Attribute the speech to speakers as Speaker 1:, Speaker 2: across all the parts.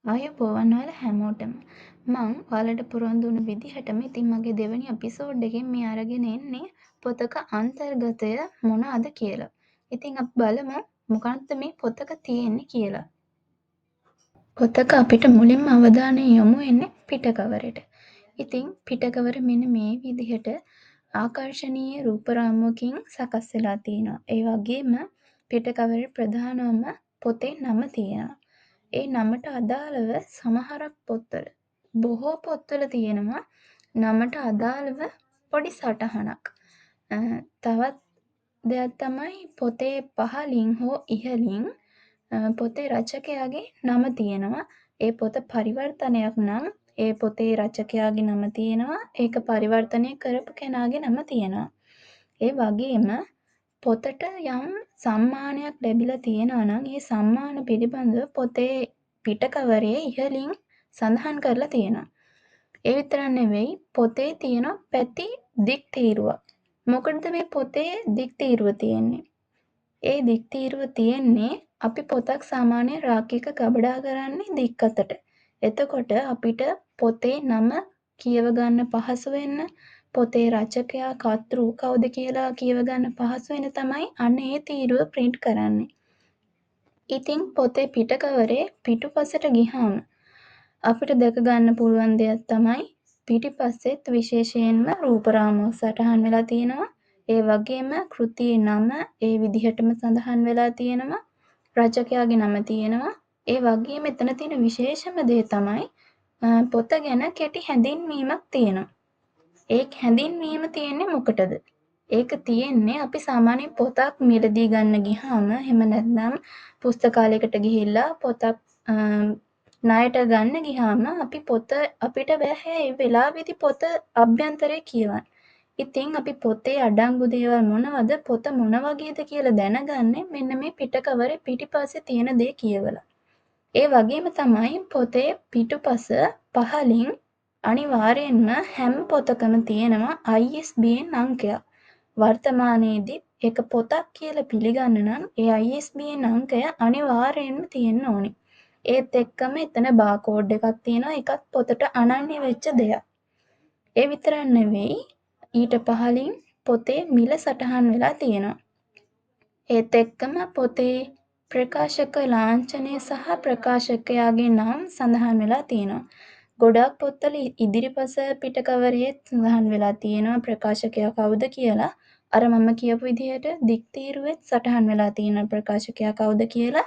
Speaker 1: ආයුබෝවන් ඔයාලා හැමෝටම. මං ඔයාලට පොරොන්දු වුණු විදිහටම ඉතින් මගේ දෙවෙනි එපිසෝඩ් එකෙන් මේ අරගෙන එන්නේ පොතක අන්තර්ගතය මොනවාද කියලා. ඉතින් අපි බලමු මොකක්ද මේ පොතක තියෙන්නේ කියලා. පොතක අපිට මුලින්ම අවධානය යොමු වෙන්නේ පිටකවරට. ඉතින් පිටකවර මෙන්න මේ විදිහට ආකර්ශනීය රූප රාමුවකින් සකස් වෙලා තියෙනවා. ඒ වගේම පිටකවරේ ප්‍රධානම පොතේ නම තියෙනවා. ඒ නමට අදාළව සමහරක් පොත්වල බොහෝ පොත්වල තියෙනවා නමට අදාළව පොඩි සටහනක්. තවත් දෙයක් තමයි පොතේ පහළින් හෝ ඉහළින් පොතේ රචකයාගේ නම තියෙනවා. ඒ පොත පරිවර්තනයක් නම් ඒ පොතේ රචකයාගේ නම තියෙනවා. ඒක පරිවර්තනය කරපු කෙනාගේ නම තියෙනවා. ඒ වගේම පොතට යම් සම්මානයක් ලැබිලා තියෙනවා නම් ඒ සම්මාන පිළිබඳව පොතේ පිටකවරේ ඉහළින් සඳහන් කරලා තියෙනවා. ඒ විතරක් නෙවෙයි පොතේ තියෙන පැති දික් තීරුවක්. මොකටද මේ පොතේ දික් තීරුව තියෙන්නේ? ඒ දික් තීරුව තියෙන්නේ අපි පොතක් සාමාන්‍යයෙන් රාකික ගබඩා කරන්නේ දික් අතට. එතකොට අපිට පොතේ නම කියව ගන්න පහසු වෙන්න පොතේ රචකයා කර්තෘ කවුද කියලා කියව ගන්න පහසු වෙන තමයි අන්න ඒ තීරුව print කරන්නේ. ඉතින් පොතේ පිටකවරේ පිටුපසට ගිහාම අපිට දැක ගන්න පුළුවන් දෙයක් තමයි පිටිපස්සෙත් විශේෂයෙන්ම රූප රාමුවක් සටහන් වෙලා තියෙනවා. ඒ වගේම කෘතියේ නම ඒ විදිහටම සඳහන් වෙලා තියෙනවා. රචකයාගේ නම තියෙනවා. ඒ වගේම එතන තියෙන විශේෂම දේ තමයි පොත ගැන කෙටි හැඳින්වීමක් තියෙනවා. ඒ හැඳින්වීම තියෙන්නේ මොකටද? ඒක තියෙන්නේ අපි සාමාන්‍යයෙන් පොතක් මිලදී ගන්න ගියාම එහෙම නැත්නම් පුස්තකාලයකට ගිහිල්ලා පොතක් ණයට ගන්න ගියාම අපි පොත අපිට බෑ ඒ වෙලාවේදී පොත අභ්‍යන්තරේ කියවන්න. ඉතින් අපි පොතේ අඩංගු දේවල් මොනවද පොත මොන වගේද කියලා දැනගන්නේ මෙන්න මේ පිටකවරේ පිටිපස්සේ තියෙන දේ කියවලා. ඒ වගේම තමයි පොතේ පිටුපස පහළින් අනිවාර්යෙන්ම හැම පොතකම තියෙනවා ISBN අංකයක්. වර්තමානයේදී ඒක පොතක් කියලා පිළිගන්න නම් ඒ ISBN අංකය අනිවාර්යෙන්ම තියෙන්න ඕනි. ඒත් එක්කම එතන බාකෝඩ් එකක් තියෙනවා. ඒකත් පොතට අනන්‍ය වෙච්ච දෙයක්. ඒ විතරක් නෙවෙයි ඊට පහළින් පොතේ මිල සටහන් වෙලා තියෙනවා. ඒත් එක්කම පොතේ ප්‍රකාශක ලාංඡනය සහ ප්‍රකාශකයාගේ නම් සඳහන් වෙලා තියෙනවා. ගොඩාක් පොත්වල ඉදිරිපස පිටකවරේත් සඳහන් වෙලා තියෙනවා ප්‍රකාශකයා කවුද කියලා. අර මම කියපු විදිහට දික් තීරුවෙත් සටහන් වෙලා තියෙන ප්‍රකාශකයා කවුද කියලා.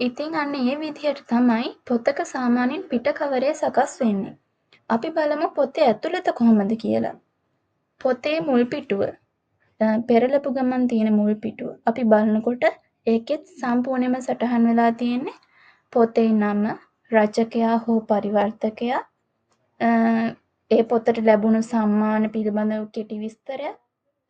Speaker 1: ඉතින් අන්න ඒ විදිහට තමයි පොතක සාමාන්‍යයෙන් පිටකවරේ සකස් වෙන්නේ. අපි බලමු පොතේ ඇතුළත කොහොමද කියලා. පොතේ මුල් පිටුව පෙරලපු ගමන් තියෙන මුල් පිටුව අපි බලනකොට ඒකෙත් සම්පූර්ණයෙන්ම සටහන් වෙලා තියෙන්නේ පොතේ නම, රචකයා හෝ පරිවර්තකයා, ඒ පොතට ලැබුණු සම්මාන පිළිබඳව කෙටි විස්තරය,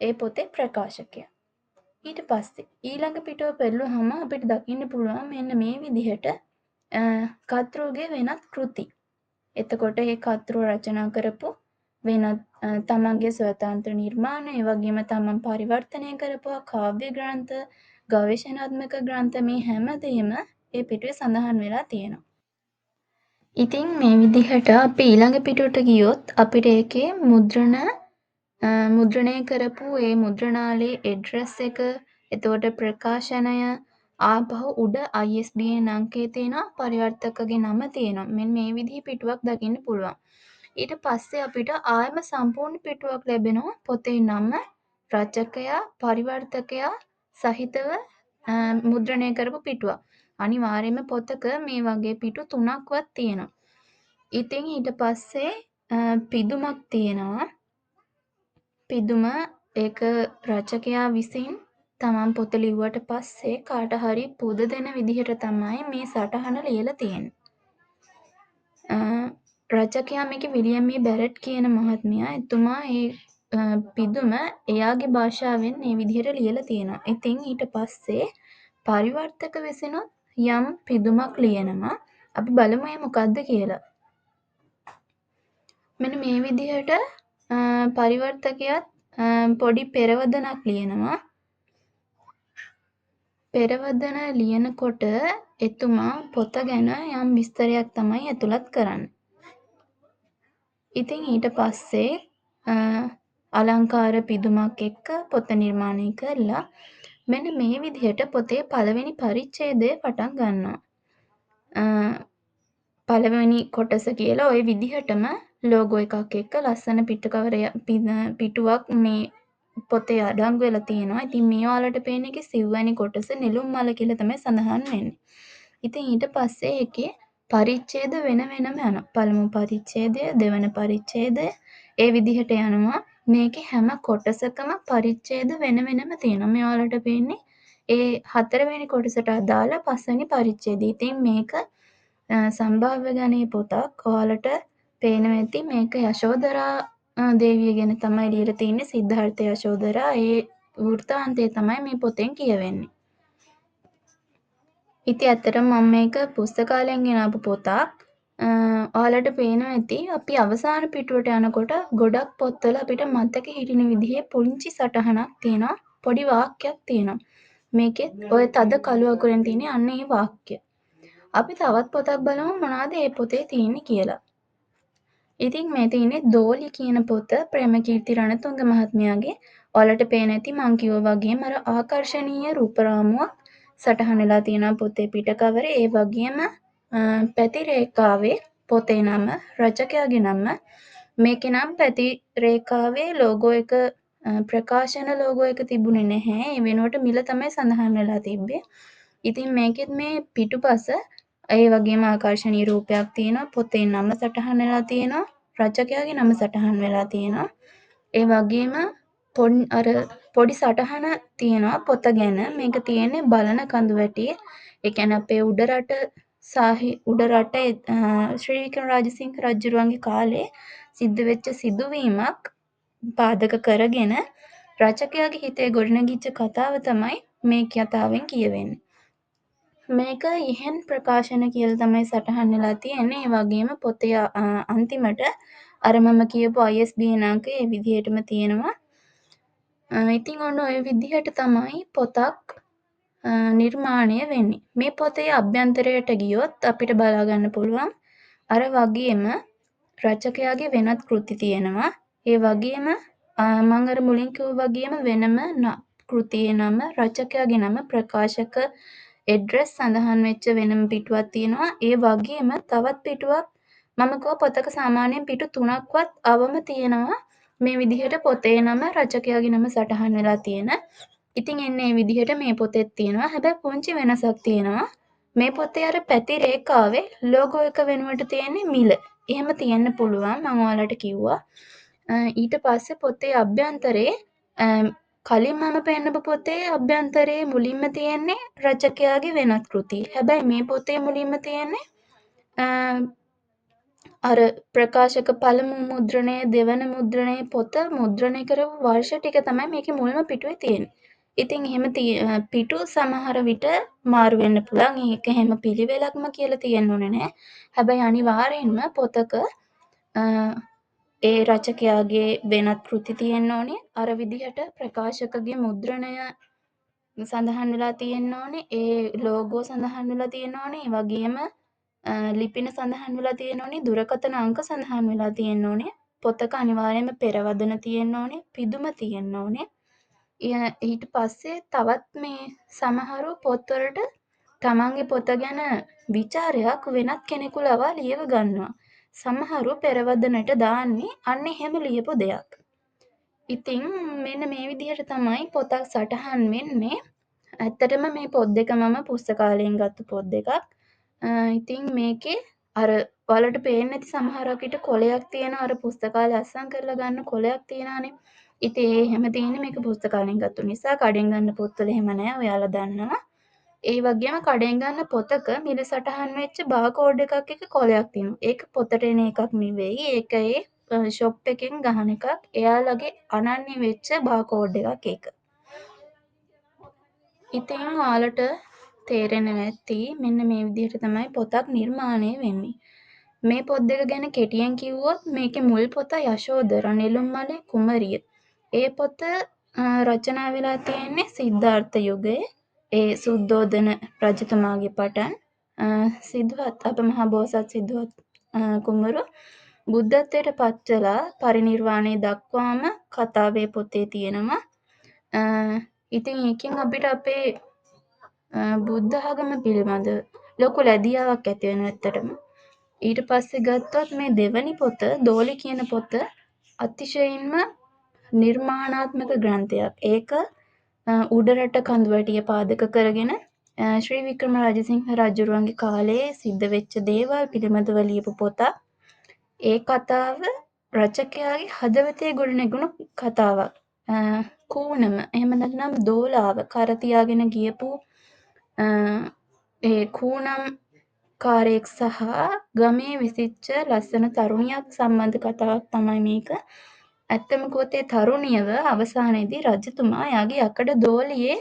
Speaker 1: ඒ පොතේ ප්‍රකාශකයා. ඊට පස්සේ ඊළඟ පිටුව පෙරළුවහම අපිට දකින්න පුළුවන් මෙන්න මේ විදිහට කර්තෘගේ වෙනත් කෘති. එතකොට ඒ කර්තෘ රචනා කරපු වෙනත් තමන්ගේ ස්වතන්ත්‍ර නිර්මාණ, ඒ වගේම තමන් පරිවර්තනය කරපු කාව්‍ය ග්‍රන්ථ, ගවේෂණාත්මක ග්‍රන්ථ මේ හැමදේම ඒ පිටුවේ සඳහන් වෙලා තියෙනවා. ඉතින් මේ විදිහට අපි ඊළඟ පිටුවට ගියොත් අපිට ඒකේ මුද්‍රණය කරපු ඒ මුද්‍රණාලේ ඇඩ්‍රස් එක, එතකොට ප්‍රකාශනය, ආපහු උඩ ISBN අංකය තියෙනවා, පරිවර්තකගේ නම තියෙනවා. මෙන්න මේ විදිහේ පිටුවක් දකින්න පුළුවන්. ඊට පස්සේ අපිට ආයෙම සම්පූර්ණ පිටුවක් ලැබෙනවා පොතේ නම, රචකයා, පරිවර්තකයා සහිතව මුද්‍රණය කරපු පිටුවක්. අනිවාර්යයෙන්ම පොතක මේ වගේ පිටු 3ක්වත් තියෙනවා. ඉතින් ඊට පස්සේ පිදුමක් තියෙනවා. පිදුම ඒක රචකයා විසින් තමන් පොත ලිව්වට පස්සේ කාට හරි පුද දෙන විදිහට තමයි මේ සටහන ලියලා තියෙන්නේ. රචකයා මේකේ විලියම් ඒ බැරට් කියන මහත්මයා. එතුමා ඒ පිදුම එයාගේ භාෂාවෙන් මේ විදිහට ලියලා තියෙනවා. ඉතින් ඊට පස්සේ පරිවර්තක විසිනුත් යම් පිදුමක් ලියනවා. අපි බලමු ඒ මොකක්ද කියලා. මෙන්න මේ විදිහට පරිවර්තකයාත් පොඩි පෙරවදනක් ලියනවා. පෙරවදන ලියනකොට එතුමා පොත ගැන යම් විස්තරයක් තමයි ඇතුළත් කරන්නේ. ඉතින් ඊට පස්සේ අලංකාර පිදුමක් එක්ක පොත නිර්මාණය කරලා මෙන්න මේ විදිහට පොතේ පළවෙනි පරිච්ඡේදය පටන් ගන්නවා. පළවෙනි කොටස කියලා ওই විදිහටම ලෝගෝ එකක් එක්ක ලස්සන පිටුවක් මේ පොතේ අඩංගු වෙලා තියෙනවා. ඉතින් මේ ඔයාලට පේන එකේ සිව්වැනි කොටස නෙළුම් මල කියලා තමයි සඳහන් වෙන්නේ. ඉතින් ඊට පස්සේ ඒකේ පරිච්ඡේද වෙන වෙනම යනවා. පළමු පරිච්ඡේදය, දෙවන පරිච්ඡේදය ඒ විදිහට යනවා. මේකේ හැම කොටසකම පරිච්ඡේද වෙන වෙනම තියෙනවා. මේ ඔයාලට පේන්නේ ඒ හතරවෙනි කොටසට අදාළ පස්වෙනි පරිච්ඡේදය. ඉතින් මේක සම්භාව්‍ය ගණයේ පොතක්. ඔයාලට පේනවා ඇති මේක යශෝදරා දේවිය ගැන තමයි ලියලා තියෙන්නේ. සිද්ධාර්ථ යශෝදරා. ඒ වෘත්තාන්තය තමයි මේ පොතෙන් කියවෙන්නේ. ඉතින් ඇත්තටම මම මේක පුස්තකාලයෙන් ගෙනාපු පොතක්. ඔයාලට පේනවා ඇති අපි අවසාන පිටුවට යනකොට ගොඩක් පොත්වල අපිට මතක හිටින විදිහේ පුංචි සටහනක් තියෙනවා. පොඩි වාක්‍යයක් තියෙනවා. මේකෙත් ඔය තද කළු අකුරෙන් තියෙන්නේ අන්න ඒ වාක්‍ය. අපි තවත් පොතක් බලමු මොනවද මේ පොතේ තියෙන්නේ කියලා. ඉතින් මේ තියෙන්නේ දෝලි කියන පොත ප්‍රේමකීර්ති රණතුංග මහත්මයාගේ. ඔයාලට පේන ඇති මං කිව්වා වගේම අර ආකර්ශනීය රූප රාමුවක් සටහන් වෙලා තියෙනවා පොතේ පිට කවරේ. ඒ වගේම පැති රේඛාවේ පොතේ නම, රචකයාගේ නම, මේකේ නම් පැති රේඛාවේ ලෝගෝ එක ප්‍රකාශන ලෝගෝ එක තිබුණේ නැහැ. ඒ වෙනුවට මිල තමයි සඳහන් වෙලා තිබ්බේ. ඉතින් මේකෙත් මේ පිටුපස ඒ වගේම ආකර්ශනීය රූපයක් තියෙනවා. පොතේ නම සටහන් වෙලා තියෙනවා. රචකයාගේ නම සටහන් වෙලා තියෙනවා. ඒ වගේම පොඩි සටහන තියෙනවා පොත ගැන. මේක තියෙන්නේ බලන කඳුවැටියේ. ඒ කියන්නේ අපේ උඩරට ශ්‍රී වික්‍රම රාජසිංහ රජුරුවන්ගේ කාලේ සිද්ධ වෙච්ච සිදුවීමක් පාදක කරගෙන රචකයාගේ හිතේ ගොඩනැගිච්ච කතාව තමයි මේ කතාවෙන් කියවෙන්නේ. මේක ඉහෙන් ප්‍රකාශන කියලා තමයි සටහන් වෙලා තියෙන්නේ. ඒ වගේම පොතේ අන්තිමට අර මම කියපු ISBN අංකය ඒ විදිහටම තියෙනවා. ඉතින් ඔන්න ඔය විදිහට තමයි පොතක් නිර්මාණය වෙන්නේ. මේ පොතේ අභ්‍යන්තරයට ගියොත් අපිට බලා ගන්න පුළුවන් අර වගේම රචකයාගේ වෙනත් කෘති තියෙනවා. ඒ වගේම මම අර මුලින් කිව්වා වගේම වෙනම කෘතියේ නම, රචකයාගේ නම, ප්‍රකාශක ඇඩ්‍රස් සඳහන් වෙච්ච වෙනම පිටුවක් තියෙනවා. ඒ වගේම තවත් පිටුවක් මම කිව්වා පොතක සාමාන්‍යයෙන් පිටු 3ක්වත් අවම තියෙනවා. මේ විදිහට පොතේ නම, රචකයාගේ නම සටහන් වෙලා තියෙන. ඉතින් එන්න මේ විදිහට මේ පොතෙත් තියෙනවා. හැබැයි පුංචි වෙනසක් තියෙනවා. මේ පොතේ අර පැති රේඛාවේ ලෝගෝ එක වෙනුවට තියෙන්නේ මිල. එහෙම තියෙන්න පුළුවන් මම ඔයාලට කිව්වා. ඊට පස්සේ පොතේ අභ්‍යන්තරේ කලින් මම පෙන්නපු පොතේ අභ්‍යන්තරේ මුලින්ම තියෙන්නේ රචකයාගේ වෙනත් කෘති. හැබැයි මේ පොතේ මුලින්ම තියෙන්නේ අර ප්‍රකාශක පළමු මුද්‍රණය, දෙවන මුද්‍රණය පොත මුද්‍රණය කරපු වර්ෂ ටික තමයි මේකේ මුල්ම පිටුවේ තියෙන්නේ. ඉතින් එහෙම පිටු සමහර විට මාරු වෙන්න පුළුවන්. ඒක හැම පිළිවෙලක්ම කියලා තියෙන්න ඕනේ නැහැ. හැබැයි අනිවාර්යෙන්ම පොතක ඒ රචකයාගේ වෙනත් කෘති තියෙන්න ඕනේ. අර විදිහට ප්‍රකාශකගේ මුද්‍රණය සඳහන් වෙලා තියෙන්න ඕනේ. ඒ ලෝගෝ සඳහන් වෙලා තියෙන්න ඕනේ. ඒ වගේම ලිපින සඳහන් වෙලා තියෙන්න ඕනේ. දුරකථන අංක සඳහන් වෙලා තියෙන්න ඕනේ. පොතක අනිවාර්යයෙන්ම පෙරවදන තියෙන්න ඕනේ. පිදුම තියෙන්න ඕනේ. ඊට පස්සේ තවත් මේ සමහරු පොත්වලට තමන්ගේ පොත ගැන විචාරයක් වෙනත් කෙනෙකු ලවා ලියව ගන්නවා. සමහරු පෙරවදනට දාන්නේ අන්න එහෙම ලියපු දෙයක්. ඉතින් මෙන්න මේ විදිහට තමයි පොතක් සටහන් වෙන්නේ. ඇත්තටම මේ පොත් දෙක මම පුස්තකාලයෙන් ගත්ත පොත් දෙකක්. ඉතින් මේකේ අර ඔයාලට පේන්නේ නැති සමහරක් විට කොලයක් තියෙනවා. අර පුස්තකාලේ අස්සම් කරලා ගන්න කොලයක් තියෙනවානේ. ඉතින් ඒ හැම තියෙන්නේ මේක පුස්තකාලයෙන් ගත්ත නිසා කඩෙන් ගන්න පොත්වල එහෙම නැහැ. ඔයාලා දන්නවා. ඒ වගේම කඩෙන් ගන්න පොතක මිල සටහන් වෙච්ච බාකෝඩ් එකක් එක කොලයක් තියෙනවා. ඒක පොතට එන එකක් නෙවෙයි. ඒක ඒ ෂොප් එකෙන් ගහන එකක්. එයාලගේ අනන්‍ය වෙච්ච බාකෝඩ් එකක් ඒක. ඉතින් ඔයාලට තේරෙනවා ඇති මෙන්න මේ විදිහට තමයි පොතක් නිර්මාණය වෙන්නේ. මේ පොත් දෙක ගැන කෙටියෙන් කිව්වොත් මේකේ මුල් පොත යශෝදරා නෙළුම්මලේ කුමරිය. ඒ පොත රචනා වෙලා තියෙන්නේ සිද්ධාර්ථ යුගයේ. ඒ සුද්ධෝදන රජතුමාගේ පටන් සිද්ධාර්ථ අපමහා බෝසත් සිද්ධාර්ථ කුමරු බුද්ධත්වයට පත්වෙලා පරිනිර්වාණය දක්වාම කතාවේ පොතේ තියෙනවා. ඉතින් ඒකෙන් අපිට අපේ බුද්ධ ආගම පිළිබඳ ලොකු ලැදියාවක් ඇති වෙනවා ඇත්තටම. ඊට පස්සේ ගත්තොත් මේ දෙවනි පොත දෝලි කියන පොත අතිශයින්ම නිර්මාණාත්මක ග්‍රන්ථයක්. ඒක උඩරට කඳුවැටිය පාදක කරගෙන ශ්‍රී වික්‍රම රාජසිංහ රජුරුවන්ගේ කාලේ සිද්ධ වෙච්ච දේවල් පිළිබඳව ලියපු පොතක්. ඒ කතාව රචකයාගේ හදවතේ ගොඩනැගුණු කතාවක්. කූනම එහෙම නැත්නම් දෝලාව කර තියාගෙන ගියපු ඒ කූනම් කාරයෙක් සහ ගමේ විසිච්ච ලස්සන තරුණියක් සම්බන්ධ කතාවක් තමයි මේක. ඇත්තම කිව්වොත් ඒ තරුණියව අවසානයේදී රජතුමා එයාගේ යකඩ දෝලියේ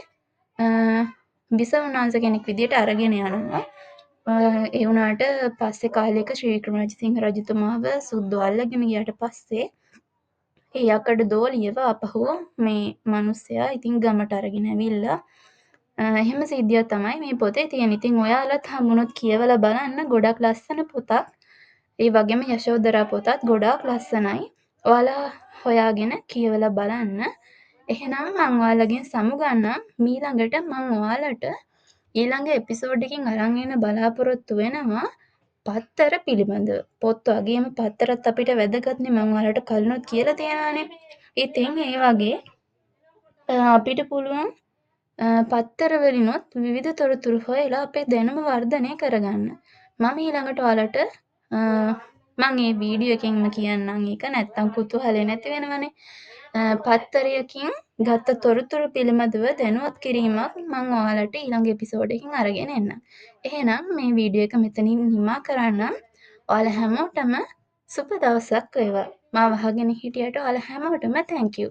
Speaker 1: බිසවුනාංශ කෙනෙක් විදියට අරගෙන යනවා. ඒ වුණාට පස්සේ කාලෙක ශ්‍රී වික්‍රමරාජසිංහ රජතුමාව සුද්දෝ අල්ලගෙන ගියාට පස්සේ ඒ යකඩ දෝලියව ආපහු මේ මිනිස්සයා ඉතින් ගමට අරගෙන ඇවිල්ලා එහෙම සිද්ධියක් තමයි මේ පොතේ තියෙන්නේ. ඉතින් ඔයාලත් හම්බුනොත් කියවලා බලන්න. ගොඩක් ලස්සන පොතක්. ඒ වගේම යශෝදරා පොතත් ගොඩාක් ලස්සනයි. ඔයාලා හොයාගෙන කියවලා බලන්න. එහෙනම් මම ඔයාලගෙන් සමුගන්නම්. ඊළඟට මම ඔයාලට ඊළඟ එපිසෝඩ් එකකින් අරන් එන්න බලාපොරොත්තු වෙනවා පත්තර පිළිබඳව. පොත් වගේම පත්තරත් අපිට වැදගත්නේ. මම ඔයාලට කලිනුත් කියලා තියෙනවානේ. ඉතින් ඒ වගේ අපිට පුළුවන් පත්තර වලිනුත් විවිධ තොරතුරු හොයලා අපේ දැනුම වර්ධනය කරගන්න. මම ඊළඟට ඔයාලට මම මේ වීඩියෝ එකෙන්ම කියන්නම් ඒක. නැත්තම් කුතුහලේ නැති වෙනවනේ. පත්තරයකින් ගත්ත තොරතුරු පිළිබඳව දැනුවත් කිරීමක් මම ඔයාලට ඊළඟ එපිසෝඩ් එකකින් අරගෙන එන්නම්. එහෙනම් මේ වීඩියෝ එක මෙතනින් නිමා කරන්නම්. ඔයාලා හැමෝටම සුබ දවසක් වේවා. මාව අහගෙන හිටියට ඔයාලා හැමෝටම thank you.